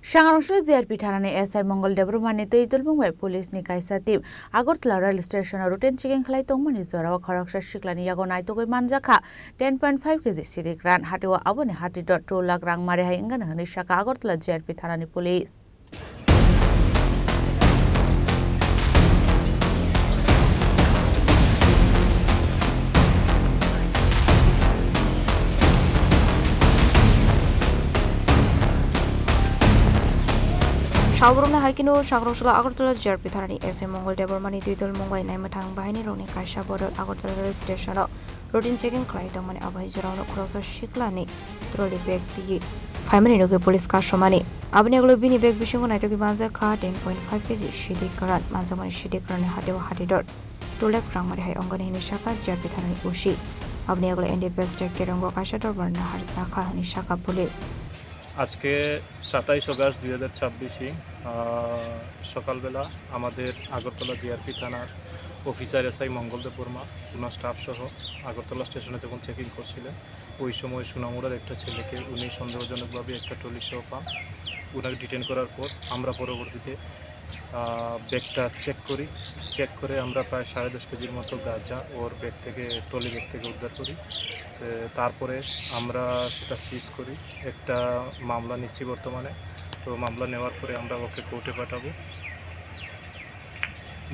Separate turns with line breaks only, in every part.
Shangarangshla JRP Thanani SI Mongol Debrumani Teitul Mumbai Police ni kaisa team Agartala Rail Station routine checking khlai tongmani Zorawa Kharaksha Shiklani Yagonai Togoi Manjaka 10.5 kg Sidik Ran Hatiwa Abone Hati .2 lakh rang mare hai ingana hani Shaka Agartala JRP Thanani Police
Shawarona Haikino, Shagrosula Agartala JRP Thanani SI Mongol Debrumani Teitul Mumbai Naimatang Bahini Roni Kaisha Border Agartala Rail Station routine checking khlai tongmani Abhai Zorawa Kharaksha Shiklani trolley bag di 5 minute ke police customani abni aglo bini bag bishingo naito ki banja kha 10.5 kg Sidik Karan manjamani Sidik Karan hatewa hatidor 2 lakh rang mare hai ongani hini Shaka JRP Thanani ushi abni aglo endi best ke rango Kaisha dor barna har Shaka hani Shaka police
আজকে 27 August 2026 সকালবেলা আমাদের Agartala GRP থানার officer SI মঙ্গল দেববর্মা ওনার staff সহ আগরতলা স্টেশনে যখন checking করছিলেন ওই সময় সুনামুড়ার একটা ছেলেকে উনি সন্দেহজনকভাবে একটা ট্রলি সহ পান ওনাকে ডিটেন করার পর আমরা পরবর্তীতে ব্যাগটা চেক করে আমরা প্রায় 10.5 কেজির মতো গাঁজা ওর ব্যাগ থেকে ট্রলি ব্যাগ থেকে উদ্ধার করি তারপরে আমরা সেটা সিজ করি একটা মামলা নিচ্ছি বর্তমানে তো মামলা নেওয়ার পরে আমরা ওকে কোর্টে পাঠাবো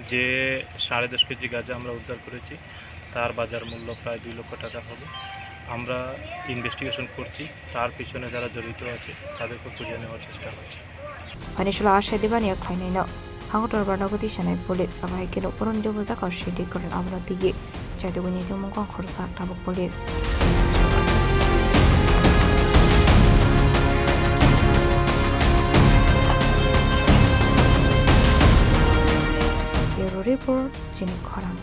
যে 10.5 কেজি গাঁজা আমরা উদ্ধার করেছি তার বাজার মূল্য প্রায় 2 লক্ষ টাকা হবে আমরা ইনভেস্টিগেশন করছি তার পিছনে যারা জড়িত আছে তাদেরকে খুঁজে নেওয়ার চেষ্টা করছি
Panisula Asha Divania Kainino Hangotor Barnagoti Shanai Police Abhai Kino Puron Devozaka Sidik Karan Abra Tigi Chadwini Mongol Khorsa Tabuk Police Report Jenny Koran